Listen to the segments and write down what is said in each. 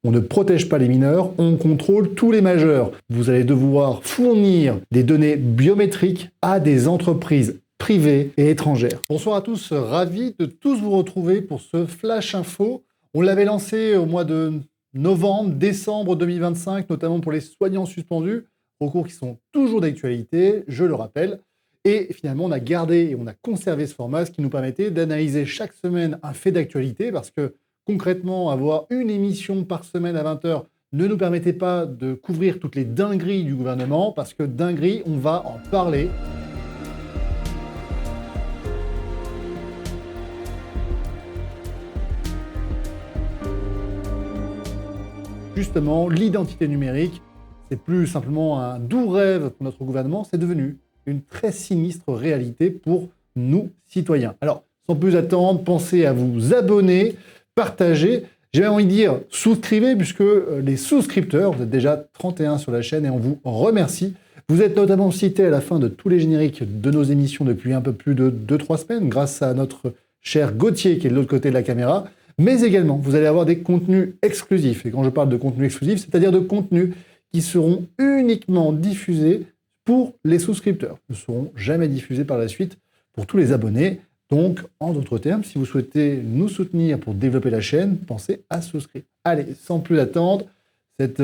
On ne protège pas les mineurs, on contrôle tous les majeurs. Vous allez devoir fournir des données biométriques à des entreprises privées et étrangères. Bonsoir à tous, ravi de tous vous retrouver pour ce Flash Info. On l'avait lancé au mois de novembre, décembre 2025, notamment pour les soignants suspendus, recours qui sont toujours d'actualité, je le rappelle. Et finalement, on a gardé et on a conservé ce format, ce qui nous permettait d'analyser chaque semaine un fait d'actualité, parce que concrètement, avoir une émission par semaine à 20h ne nous permettait pas de couvrir toutes les dingueries du gouvernement, parce que dingueries, on va en parler. Justement, l'identité numérique, c'est plus simplement un doux rêve pour notre gouvernement, c'est devenu une très sinistre réalité pour nous, citoyens. Alors, sans plus attendre, pensez à vous abonner, partager, j'ai envie de dire souscrivez, puisque les souscripteurs, vous êtes déjà 31 sur la chaîne et on vous remercie. Vous êtes notamment cités à la fin de tous les génériques de nos émissions depuis un peu plus de 2-3 semaines, grâce à notre cher Gauthier qui est de l'autre côté de la caméra. Mais également, vous allez avoir des contenus exclusifs. Et quand je parle de contenus exclusifs, c'est-à-dire de contenus qui seront uniquement diffusés pour les souscripteurs. Ils ne seront jamais diffusés par la suite pour tous les abonnés. Donc, en d'autres termes, si vous souhaitez nous soutenir pour développer la chaîne, pensez à souscrire. Allez, sans plus attendre, cette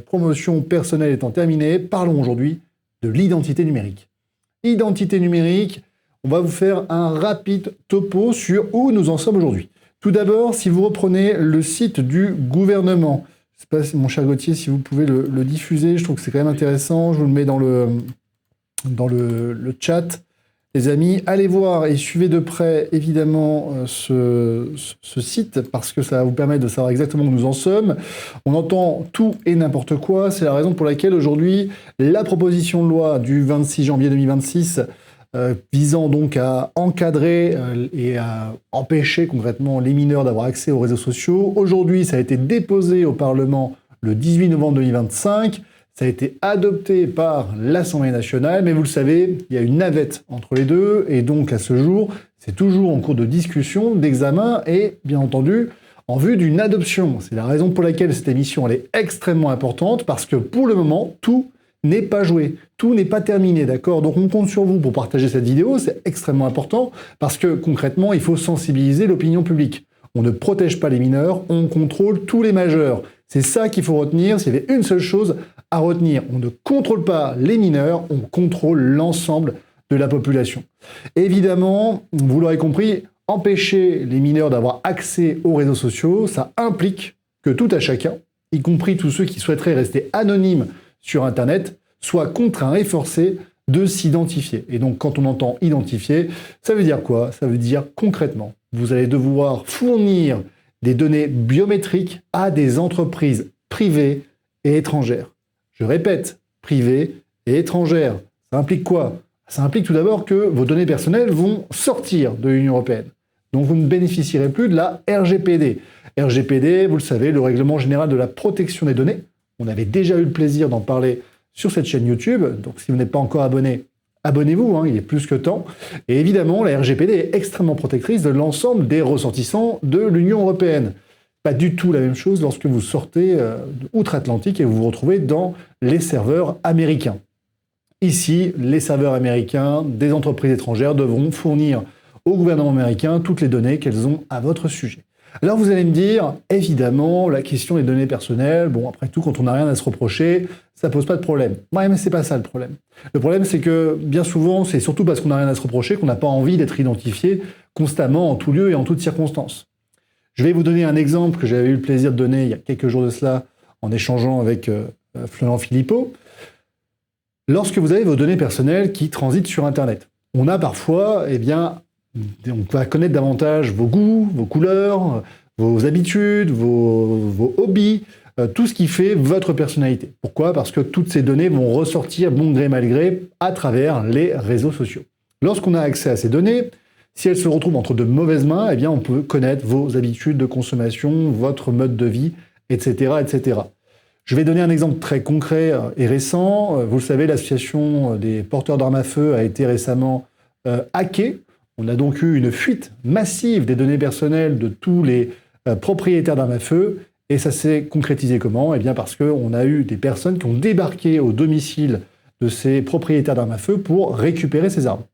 promotion personnelle étant terminée, parlons aujourd'hui de l'identité numérique. Identité numérique, on va vous faire un rapide topo sur où nous en sommes aujourd'hui. Tout d'abord, si vous reprenez le site du gouvernement, je ne sais pas, mon cher Gauthier, si vous pouvez le diffuser, je trouve que c'est quand même intéressant, je vous le mets dans le chat. Les amis, allez voir et suivez de près, évidemment, ce site, parce que ça va vous permettre de savoir exactement où nous en sommes. On entend tout et n'importe quoi, c'est la raison pour laquelle aujourd'hui, la proposition de loi du 26 janvier 2026, visant donc à encadrer et à empêcher concrètement les mineurs d'avoir accès aux réseaux sociaux. Aujourd'hui, ça a été déposé au Parlement le 18 novembre 2025. Ça a été adopté par l'Assemblée nationale, mais vous le savez, il y a une navette entre les deux, et donc à ce jour, c'est toujours en cours de discussion, d'examen, et bien entendu, en vue d'une adoption. C'est la raison pour laquelle cette émission elle est extrêmement importante, parce que pour le moment, tout n'est pas joué, tout n'est pas terminé, d'accord? Donc on compte sur vous pour partager cette vidéo, c'est extrêmement important, parce que concrètement, il faut sensibiliser l'opinion publique. On ne protège pas les mineurs, on contrôle tous les majeurs. C'est ça qu'il faut retenir, s'il y avait une seule chose à retenir. On ne contrôle pas les mineurs, on contrôle l'ensemble de la population. Évidemment, vous l'aurez compris, empêcher les mineurs d'avoir accès aux réseaux sociaux, ça implique que tout à chacun, y compris tous ceux qui souhaiteraient rester anonymes sur Internet, soit contraint et forcé de s'identifier. Et donc, quand on entend identifier, ça veut dire quoi? Ça veut dire concrètement, vous allez devoir fournir des données biométriques à des entreprises privées et étrangères. Je répète, privées et étrangères. Ça implique quoi? Ça implique tout d'abord que vos données personnelles vont sortir de l'Union européenne. Donc, vous ne bénéficierez plus de la RGPD. RGPD, vous le savez, le Règlement général de la protection des données. On avait déjà eu le plaisir d'en parler sur cette chaîne YouTube, donc si vous n'êtes pas encore abonné, abonnez-vous, il est plus que temps. Et évidemment, la RGPD est extrêmement protectrice de l'ensemble des ressortissants de l'Union européenne. Pas du tout la même chose lorsque vous sortez outre-Atlantique et vous vous retrouvez dans les serveurs américains. Ici, les serveurs américains des entreprises étrangères devront fournir au gouvernement américain toutes les données qu'elles ont à votre sujet. Alors vous allez me dire, évidemment, la question des données personnelles, bon, après tout, quand on n'a rien à se reprocher, ça pose pas de problème. Ouais, mais c'est pas ça le problème. Le problème, c'est que, bien souvent, c'est surtout parce qu'on n'a rien à se reprocher qu'on n'a pas envie d'être identifié constamment, en tout lieu et en toutes circonstances. Je vais vous donner un exemple que j'avais eu le plaisir de donner il y a quelques jours de cela, en échangeant avec Florent Philippot. Lorsque vous avez vos données personnelles qui transitent sur Internet, on a parfois, on va connaître davantage vos goûts, vos couleurs, vos habitudes, vos hobbies, tout ce qui fait votre personnalité. Pourquoi? Parce que toutes ces données vont ressortir bon gré mal gré à travers les réseaux sociaux. Lorsqu'on a accès à ces données, si elles se retrouvent entre de mauvaises mains, on peut connaître vos habitudes de consommation, votre mode de vie, etc., etc. Je vais donner un exemple très concret et récent. Vous le savez, l'association des porteurs d'armes à feu a été récemment hackée. On a donc eu une fuite massive des données personnelles de tous les propriétaires d'armes à feu. Et ça s'est concrétisé comment? Eh bien parce qu'on a eu des personnes qui ont débarqué au domicile de ces propriétaires d'armes à feu pour récupérer ces armes.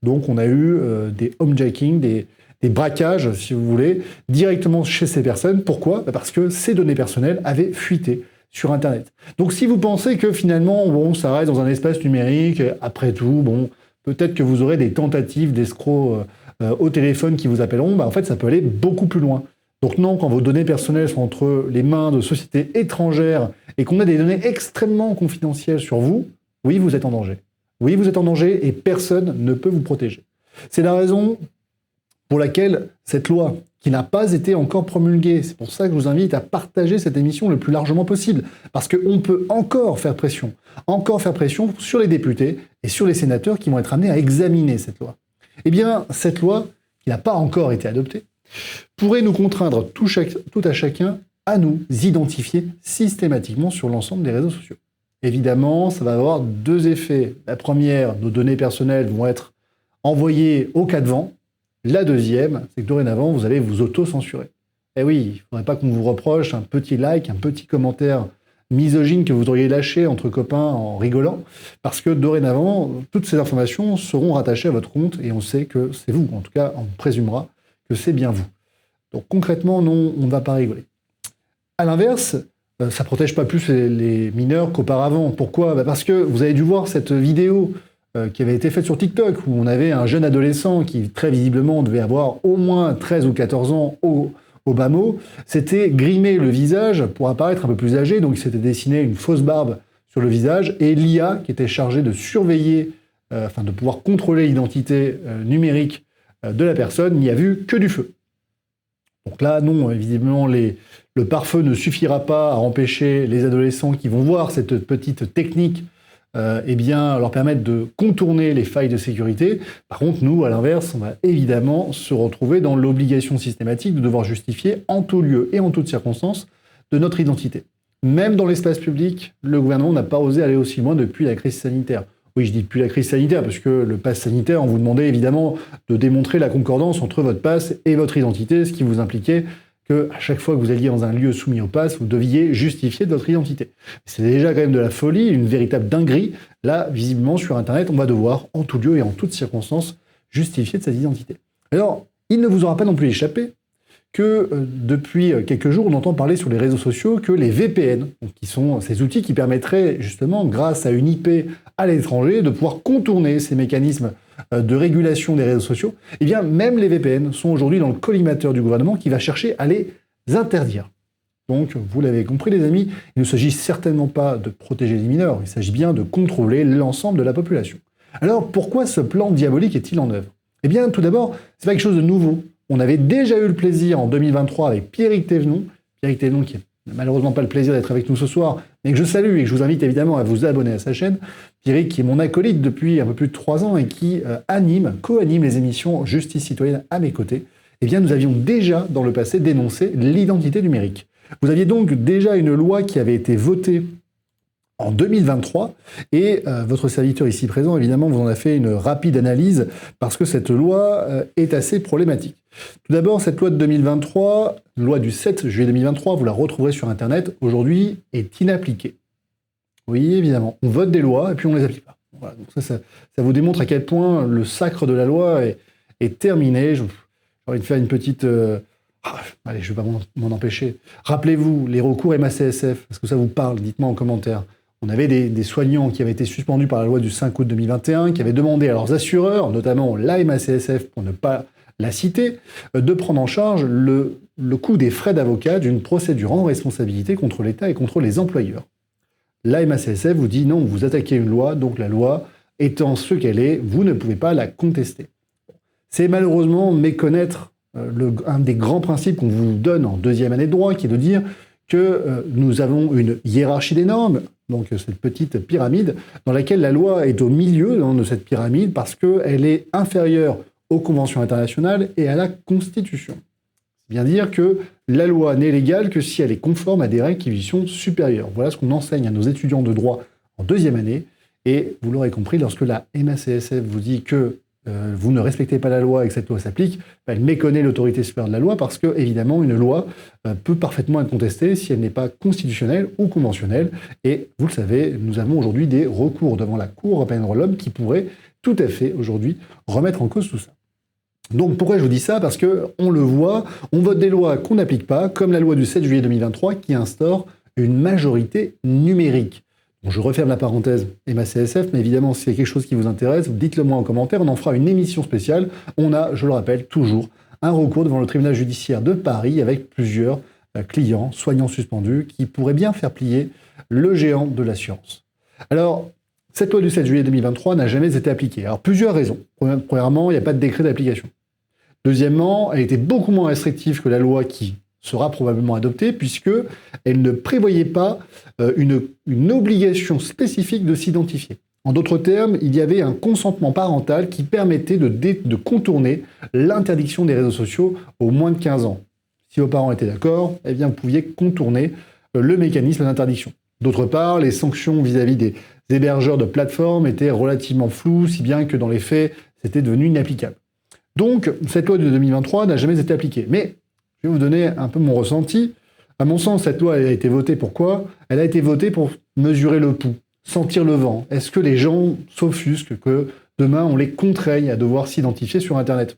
Donc on a eu des homejacking, des braquages, si vous voulez, directement chez ces personnes. Pourquoi? Parce que ces données personnelles avaient fuité sur Internet. Donc si vous pensez que finalement, bon, ça reste dans un espace numérique, après tout, bon, peut-être que vous aurez des tentatives d'escrocs au téléphone qui vous appelleront, en fait ça peut aller beaucoup plus loin. Donc non, quand vos données personnelles sont entre les mains de sociétés étrangères et qu'on a des données extrêmement confidentielles sur vous, oui, vous êtes en danger. Oui, vous êtes en danger et personne ne peut vous protéger. C'est la raison pour laquelle cette loi, qui n'a pas été encore promulguée, c'est pour ça que je vous invite à partager cette émission le plus largement possible, parce qu'on peut encore faire pression sur les députés et sur les sénateurs qui vont être amenés à examiner cette loi. Eh bien, cette loi, qui n'a pas encore été adoptée, pourrait nous contraindre tout à chacun à nous identifier systématiquement sur l'ensemble des réseaux sociaux. Évidemment, ça va avoir deux effets. La première, nos données personnelles vont être envoyées au cas de vent. La deuxième, c'est que dorénavant, vous allez vous auto-censurer. Eh oui, il ne faudrait pas qu'on vous reproche un petit like, un petit commentaire misogyne que vous auriez lâché entre copains en rigolant, parce que dorénavant, toutes ces informations seront rattachées à votre compte et on sait que c'est vous. En tout cas, on présumera que c'est bien vous. Donc concrètement, non, on ne va pas rigoler. À l'inverse, ça ne protège pas plus les mineurs qu'auparavant. Pourquoi? Parce que vous avez dû voir cette vidéo qui avait été faite sur TikTok, où on avait un jeune adolescent qui, très visiblement, devait avoir au moins 13 ou 14 ans au bas mot, s'était grimé le visage pour apparaître un peu plus âgé, donc il s'était dessiné une fausse barbe sur le visage, et l'IA, qui était chargée de surveiller, de pouvoir contrôler l'identité numérique de la personne, n'y a vu que du feu. Donc là, non, évidemment, le pare-feu ne suffira pas à empêcher les adolescents qui vont voir cette petite technique leur permettre de contourner les failles de sécurité. Par contre, nous, à l'inverse, on va évidemment se retrouver dans l'obligation systématique de devoir justifier en tout lieu et en toutes circonstances de notre identité. Même dans l'espace public, le gouvernement n'a pas osé aller aussi loin depuis la crise sanitaire. Oui, je dis depuis la crise sanitaire, parce que le pass sanitaire, on vous demandait évidemment de démontrer la concordance entre votre pass et votre identité, ce qui vous impliquait que à chaque fois que vous alliez dans un lieu soumis au pass, vous deviez justifier de votre identité. C'est déjà quand même de la folie, une véritable dinguerie. Là, visiblement, sur Internet, on va devoir, en tout lieu et en toutes circonstances, justifier de cette identité. Alors, il ne vous aura pas non plus échappé que depuis quelques jours, on entend parler sur les réseaux sociaux que les VPN, qui sont ces outils qui permettraient justement, grâce à une IP à l'étranger, de pouvoir contourner ces mécanismes de régulation des réseaux sociaux, eh bien même les VPN sont aujourd'hui dans le collimateur du gouvernement qui va chercher à les interdire. Donc, vous l'avez compris les amis, il ne s'agit certainement pas de protéger les mineurs, il s'agit bien de contrôler l'ensemble de la population. Alors, pourquoi ce plan diabolique est-il en œuvre? Eh bien, tout d'abord, c'est pas quelque chose de nouveau. On avait déjà eu le plaisir en 2023 avec Pierrick Thévenon qui n'a malheureusement pas le plaisir d'être avec nous ce soir, mais que je salue et que je vous invite évidemment à vous abonner à sa chaîne. Pierrick qui est mon acolyte depuis un peu plus de 3 ans et qui co-anime les émissions Justice Citoyenne à mes côtés. Eh bien, nous avions déjà dans le passé dénoncé l'identité numérique. Vous aviez donc déjà une loi qui avait été votée en 2023, et votre serviteur ici présent, évidemment, vous en a fait une rapide analyse, parce que cette loi est assez problématique. Tout d'abord, cette loi de 2023, loi du 7 juillet 2023, vous la retrouverez sur Internet, aujourd'hui, est inappliquée. Oui, évidemment, on vote des lois, et puis on ne les applique pas. Voilà, donc ça vous démontre à quel point le sacre de la loi est terminé. J'ai envie de faire une petite... allez, je ne vais pas m'en empêcher. Rappelez-vous, les recours MACSF, est-ce que ça vous parle? Dites-moi en commentaire. On avait des soignants qui avaient été suspendus par la loi du 5 août 2021, qui avaient demandé à leurs assureurs, notamment la MACSF pour ne pas la citer, de prendre en charge le coût des frais d'avocat d'une procédure en responsabilité contre l'État et contre les employeurs. La MACSF vous dit non, vous attaquez une loi, donc la loi étant ce qu'elle est, vous ne pouvez pas la contester. C'est malheureusement méconnaître un des grands principes qu'on vous donne en deuxième année de droit, qui est de dire que nous avons une hiérarchie des normes, donc cette petite pyramide, dans laquelle la loi est au milieu de cette pyramide parce qu'elle est inférieure aux conventions internationales et à la Constitution. C'est bien dire que la loi n'est légale que si elle est conforme à des règles qui lui sont supérieures. Voilà ce qu'on enseigne à nos étudiants de droit en deuxième année, et vous l'aurez compris, lorsque la MACSF vous dit que vous ne respectez pas la loi et que cette loi s'applique, elle méconnaît l'autorité supérieure de la loi parce que, évidemment, une loi peut parfaitement être contestée si elle n'est pas constitutionnelle ou conventionnelle. Et vous le savez, nous avons aujourd'hui des recours devant la Cour européenne des droits de l'homme qui pourraient tout à fait aujourd'hui remettre en cause tout ça. Donc pourquoi je vous dis ça? Parce que on le voit, on vote des lois qu'on n'applique pas, comme la loi du 7 juillet 2023 qui instaure une majorité numérique. Bon, je referme la parenthèse et ma CSF, mais évidemment, si c'est quelque chose qui vous intéresse, dites-le moi en commentaire, on en fera une émission spéciale. On a, je le rappelle, toujours un recours devant le tribunal judiciaire de Paris avec plusieurs clients, soignants suspendus, qui pourraient bien faire plier le géant de l'assurance. Alors, cette loi du 7 juillet 2023 n'a jamais été appliquée. Alors, plusieurs raisons. Premièrement, il n'y a pas de décret d'application. Deuxièmement, elle était beaucoup moins restrictive que la loi qui sera probablement adoptée, puisqu'elle ne prévoyait pas une obligation spécifique de s'identifier. En d'autres termes, il y avait un consentement parental qui permettait de contourner l'interdiction des réseaux sociaux aux moins de 15 ans. Si vos parents étaient d'accord, eh bien, vous pouviez contourner le mécanisme d'interdiction. D'autre part, les sanctions vis-à-vis des hébergeurs de plateformes étaient relativement floues, si bien que dans les faits, c'était devenu inapplicable. Donc, cette loi de 2023 n'a jamais été appliquée. Mais, je vais vous donner un peu mon ressenti. À mon sens, cette loi elle a été votée pour quoi? Elle a été votée pour mesurer le pouls, sentir le vent. Est-ce que les gens s'offusquent que demain, on les contraigne à devoir s'identifier sur Internet?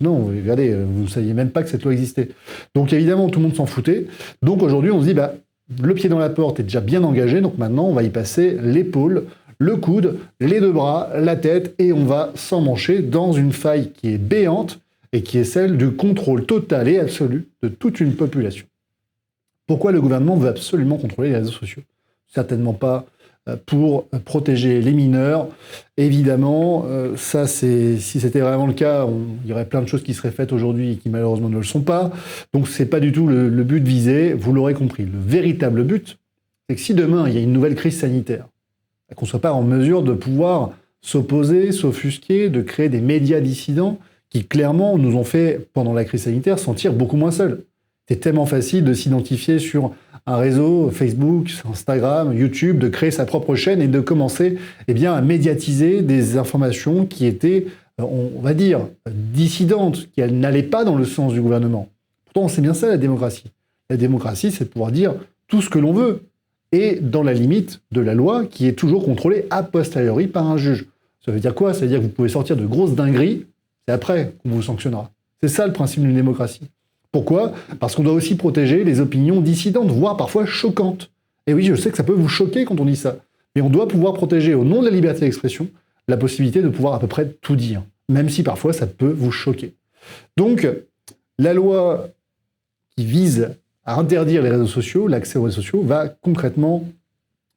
Non, regardez, vous ne saviez même pas que cette loi existait. Donc, évidemment, tout le monde s'en foutait. Donc, aujourd'hui, on se dit, le pied dans la porte est déjà bien engagé, donc maintenant, on va y passer l'épaule, le coude, les deux bras, la tête, et on va s'emmancher dans une faille qui est béante et qui est celle du contrôle total et absolu de toute une population. Pourquoi le gouvernement veut absolument contrôler les réseaux sociaux? Certainement pas pour protéger les mineurs. Évidemment, si c'était vraiment le cas, il y aurait plein de choses qui seraient faites aujourd'hui et qui malheureusement ne le sont pas. Donc c'est pas du tout le but visé, vous l'aurez compris. Le véritable but, c'est que si demain il y a une nouvelle crise sanitaire, qu'on ne soit pas en mesure de pouvoir s'opposer, s'offusquer, de créer des médias dissidents qui clairement nous ont fait, pendant la crise sanitaire, sentir beaucoup moins seuls. C'est tellement facile de s'identifier sur un réseau, Facebook, Instagram, YouTube, de créer sa propre chaîne et de commencer à médiatiser des informations qui étaient, on va dire, dissidentes, qui n'allaient pas dans le sens du gouvernement. Pourtant, c'est bien ça la démocratie. La démocratie, c'est de pouvoir dire tout ce que l'on veut, et dans la limite de la loi qui est toujours contrôlée a posteriori par un juge. Ça veut dire quoi? Ça veut dire que vous pouvez sortir de grosses dingueries, c'est après qu'on vous sanctionnera. C'est ça le principe d'une démocratie. Pourquoi? Parce qu'on doit aussi protéger les opinions dissidentes, voire parfois choquantes. Et oui, je sais que ça peut vous choquer quand on dit ça, mais on doit pouvoir protéger, au nom de la liberté d'expression, la possibilité de pouvoir à peu près tout dire, même si parfois ça peut vous choquer. Donc, la loi qui vise à interdire les réseaux sociaux, l'accès aux réseaux sociaux, va concrètement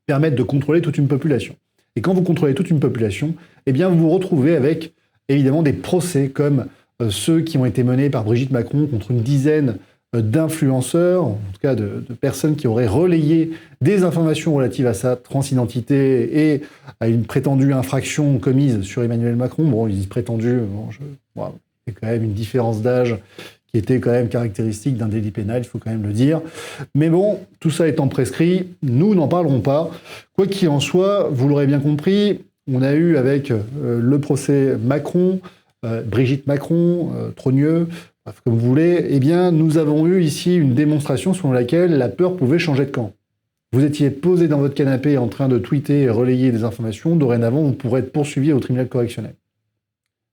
permettre de contrôler toute une population. Et quand vous contrôlez toute une population, vous vous retrouvez avec, évidemment, des procès comme ceux qui ont été menés par Brigitte Macron contre une dizaine d'influenceurs, en tout cas de personnes qui auraient relayé des informations relatives à sa transidentité et à une prétendue infraction commise sur Emmanuel Macron. Bon, ils disent prétendu, c'est quand même une différence d'âge qui était quand même caractéristique d'un délit pénal, il faut quand même le dire. Mais bon, tout ça étant prescrit, nous n'en parlerons pas. Quoi qu'il en soit, vous l'aurez bien compris, on a eu avec le procès Macron, Brigitte Macron, Trogneux, comme vous voulez, nous avons eu ici une démonstration selon laquelle la peur pouvait changer de camp. Vous étiez posé dans votre canapé en train de tweeter et relayer des informations, dorénavant vous pourrez être poursuivi au tribunal correctionnel.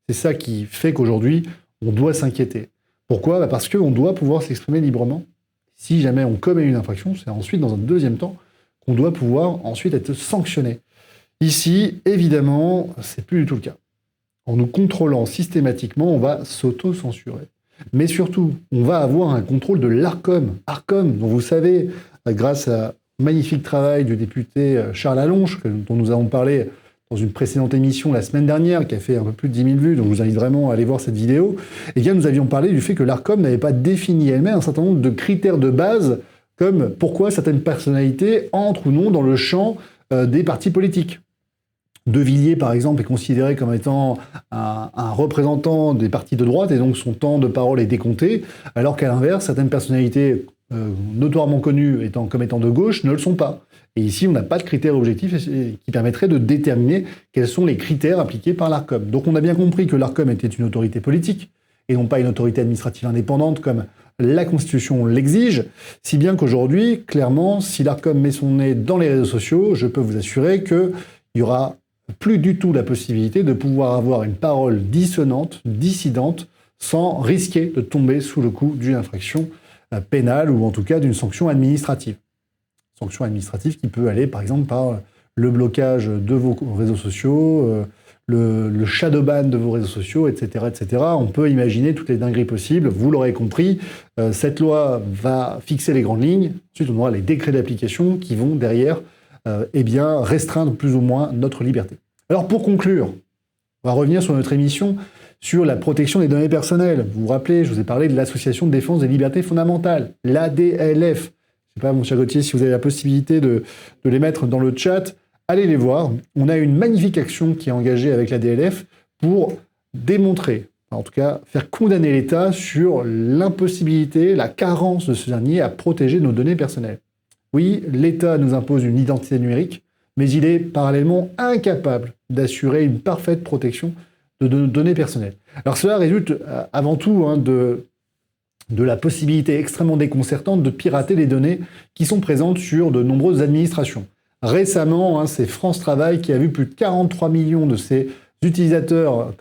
C'est ça qui fait qu'aujourd'hui, on doit s'inquiéter. Pourquoi? Parce qu'on doit pouvoir s'exprimer librement. Si jamais on commet une infraction, c'est ensuite, dans un deuxième temps, qu'on doit pouvoir ensuite être sanctionné. Ici, évidemment, c'est plus du tout le cas. En nous contrôlant systématiquement, on va s'auto-censurer. Mais surtout, on va avoir un contrôle de l'Arcom. Arcom, dont vous savez, grâce à un magnifique travail du député Charles Allonge, dont nous avons parlé dans une précédente émission la semaine dernière, qui a fait un peu plus de 10 000 vues, donc je vous invite vraiment à aller voir cette vidéo, nous avions parlé du fait que l'Arcom n'avait pas défini elle-même un certain nombre de critères de base, comme pourquoi certaines personnalités entrent ou non dans le champ des partis politiques. De Villiers, par exemple, est considéré comme étant un représentant des partis de droite, et donc son temps de parole est décompté, alors qu'à l'inverse, certaines personnalités notoirement connus comme étant de gauche ne le sont pas. Et ici, on n'a pas de critères objectifs qui permettraient de déterminer quels sont les critères appliqués par l'Arcom. Donc on a bien compris que l'Arcom était une autorité politique et non pas une autorité administrative indépendante comme la Constitution l'exige, si bien qu'aujourd'hui, clairement, si l'Arcom met son nez dans les réseaux sociaux, je peux vous assurer qu'il y aura plus du tout la possibilité de pouvoir avoir une parole dissonante, dissidente, sans risquer de tomber sous le coup d'une infraction pénale ou en tout cas d'une sanction administrative. Sanction administrative qui peut aller par exemple par le blocage de vos réseaux sociaux, le shadowban de vos réseaux sociaux, etc., etc. On peut imaginer toutes les dingueries possibles. Vous l'aurez compris, cette loi va fixer les grandes lignes. Ensuite, on aura les décrets d'application qui vont derrière restreindre plus ou moins notre liberté. Alors pour conclure, on va revenir sur notre émission sur la protection des données personnelles. Vous vous rappelez, je vous ai parlé de l'Association de défense des libertés fondamentales, l'ADLF. Je ne sais pas, mon cher Gauthier, si vous avez la possibilité de les mettre dans le chat, allez les voir. On a une magnifique action qui est engagée avec l'ADLF pour démontrer, en tout cas faire condamner l'État sur l'impossibilité, la carence de ce dernier à protéger nos données personnelles. Oui, l'État nous impose une identité numérique, mais il est parallèlement incapable d'assurer une parfaite protection de nos données personnelles. Alors cela résulte avant tout de la possibilité extrêmement déconcertante de pirater les données qui sont présentes sur de nombreuses administrations. Récemment, c'est France Travail qui a vu plus de 43 millions de ses utilisateurs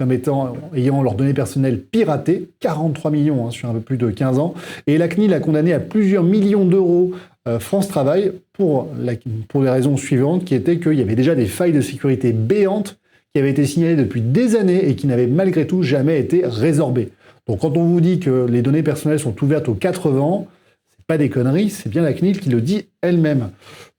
ayant leurs données personnelles piratées, 43 millions sur un peu plus de 15 ans, et la CNIL a condamné à plusieurs millions d'euros France Travail pour les raisons suivantes, qui étaient qu'il y avait déjà des failles de sécurité béantes qui avaient été signalées depuis des années et qui n'avaient malgré tout jamais été résorbées. Donc quand on vous dit que les données personnelles sont ouvertes aux 80, c'est pas des conneries, c'est bien la CNIL qui le dit elle-même.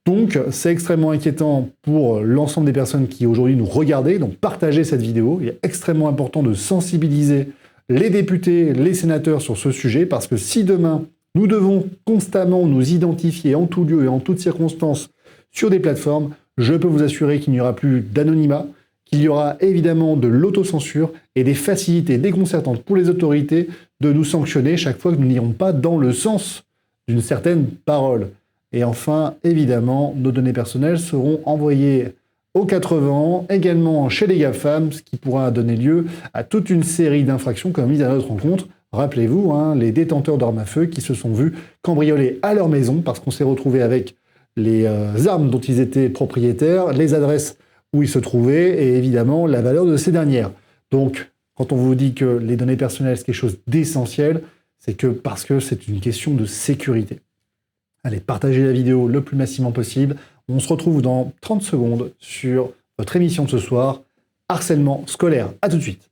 Donc c'est extrêmement inquiétant pour l'ensemble des personnes qui aujourd'hui nous regardaient, donc partagez cette vidéo. Il est extrêmement important de sensibiliser les députés, les sénateurs sur ce sujet, parce que si demain nous devons constamment nous identifier en tout lieu et en toutes circonstances sur des plateformes, je peux vous assurer qu'il n'y aura plus d'anonymat, qu'il y aura évidemment de l'autocensure et des facilités déconcertantes pour les autorités de nous sanctionner chaque fois que nous n'irons pas dans le sens d'une certaine parole. Et enfin, évidemment, nos données personnelles seront envoyées aux 80, également chez les GAFAM, ce qui pourra donner lieu à toute une série d'infractions commises à notre rencontre. Rappelez-vous, les détenteurs d'armes à feu qui se sont vus cambrioler à leur maison parce qu'on s'est retrouvé avec les armes dont ils étaient propriétaires, les adresses où ils se trouvaient et évidemment la valeur de ces dernières. Donc, quand on vous dit que les données personnelles, c'est quelque chose d'essentiel, c'est que parce que c'est une question de sécurité. Allez, partagez la vidéo le plus massivement possible. On se retrouve dans 30 secondes sur votre émission de ce soir, Harcèlement scolaire. À tout de suite.